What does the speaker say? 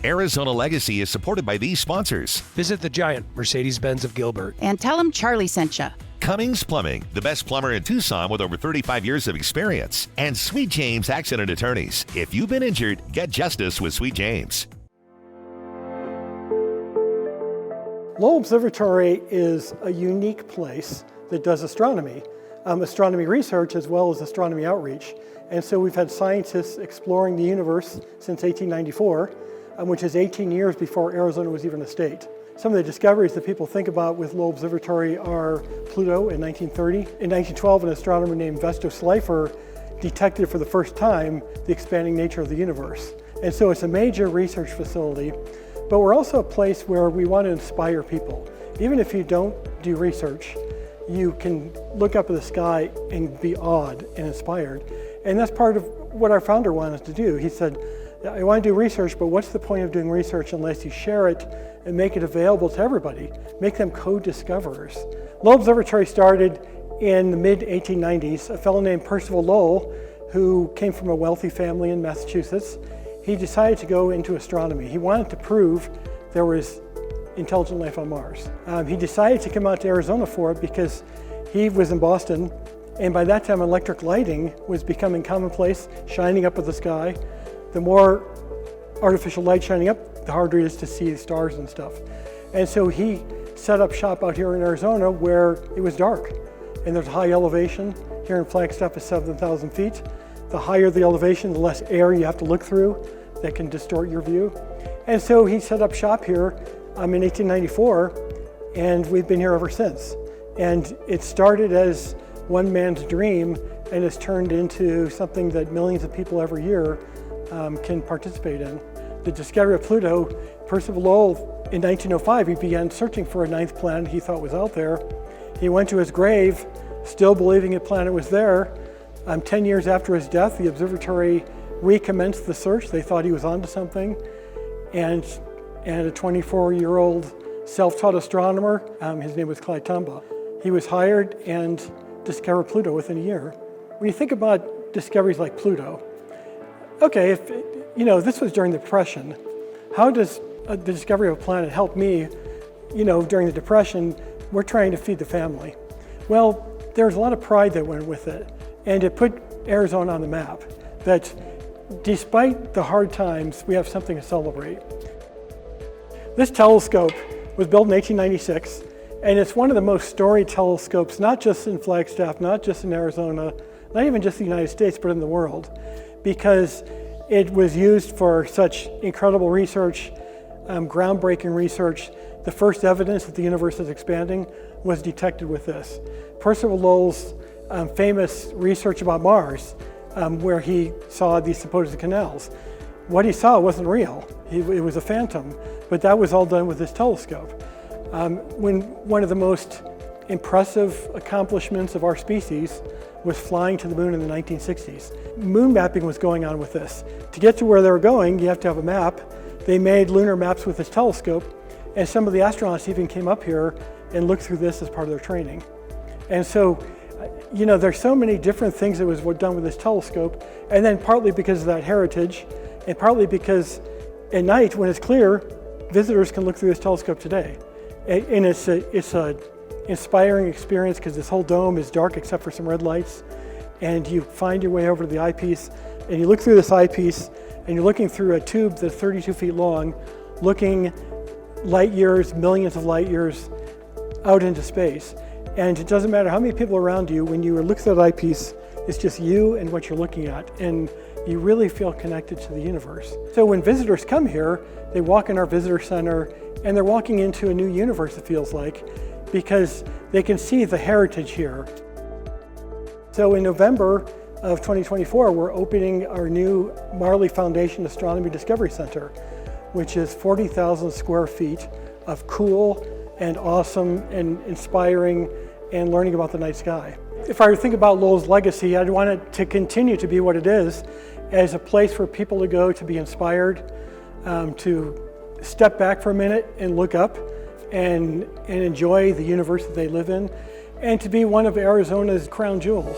Arizona Legacy is supported by these sponsors. Visit the giant Mercedes-Benz of Gilbert. And tell them Charlie sent you. Cummings Plumbing, the best plumber in Tucson with over 35 years of experience. And Sweet James Accident Attorneys. If you've been injured, get justice with Sweet James. Lowell Observatory is a unique place that does astronomy research as well as astronomy outreach. And so we've had scientists exploring the universe since 1894, which is 18 years before Arizona was even a state. Some of the discoveries that people think about with Lowell Observatory are Pluto in 1930. In 1912, an astronomer named Vesto Slipher detected for the first time the expanding nature of the universe. And so it's a major research facility, but we're also a place where we want to inspire people. Even if you don't do research, you can look up at the sky and be awed and inspired. And that's part of what our founder wanted us to do. He said, I want to do research, but what's the point of doing research unless you share it and make it available to everybody? Make them co-discoverers. Lowell Observatory started in the mid-1890s. A fellow named Percival Lowell, who came from a wealthy family in Massachusetts, he decided to go into astronomy. He wanted to prove there was intelligent life on Mars. He decided to come out to Arizona for it because he was in Boston, and by that time electric lighting was becoming commonplace, shining up at the sky. The more artificial light shining up, the harder it is to see the stars and stuff. And so he set up shop out here in Arizona where it was dark, and there's high elevation. Here in Flagstaff is 7,000 feet. The higher the elevation, the less air you have to look through that can distort your view. And so he set up shop here in 1894, and we've been here ever since. And it started as one man's dream and has turned into something that millions of people every year can participate in. The discovery of Pluto, Percival Lowell, in 1905, he began searching for a ninth planet he thought was out there. He went to his grave, still believing a planet was there. 10 years after his death, the observatory recommenced the search. They thought he was onto something. And a 24-year-old self-taught astronomer, his name was Clyde Tombaugh. He was hired and discovered Pluto within a year. When you think about discoveries like Pluto, okay, if this was during the Depression, how does the discovery of a planet help me? During the Depression, we're trying to feed the family. Well, there's a lot of pride that went with it, and it put Arizona on the map, that despite the hard times, we have something to celebrate. This telescope was built in 1896, and it's one of the most storied telescopes, not just in Flagstaff, not just in Arizona, not even just the United States, but in the world, because it was used for such incredible research, groundbreaking research. The first evidence that the universe is expanding was detected with this. Percival Lowell's famous research about Mars, where he saw these supposed canals. What he saw wasn't real. It was a phantom, but that was all done with this telescope. One of the most impressive accomplishments of our species was flying to the moon in the 1960s. Moon mapping was going on with this. To get to where they were going, you have to have a map. They made lunar maps with this telescope, and some of the astronauts even came up here and looked through this as part of their training. And so, there's so many different things that was done with this telescope, and then partly because of that heritage, and partly because at night, when it's clear, visitors can look through this telescope today. And it's a inspiring experience because this whole dome is dark except for some red lights, and you find your way over to the eyepiece, and you look through this eyepiece, and you're looking through a tube that's 32 feet long, looking light years, millions of light years out into space. And it doesn't matter how many people are around you, when you look through that eyepiece, it's just you and what you're looking at, and you really feel connected to the universe. So when visitors come here, they walk in our visitor center, and they're walking into a new universe, it feels like, because they can see the heritage here. So in November of 2024, we're opening our new Marley Foundation Astronomy Discovery Center, which is 40,000 square feet of cool and awesome and inspiring and learning about the night sky. If I were to think about Lowell's legacy, I'd want it to continue to be what it is, as a place for people to go to be inspired, to step back for a minute and look up and enjoy the universe that they live in, and to be one of Arizona's crown jewels.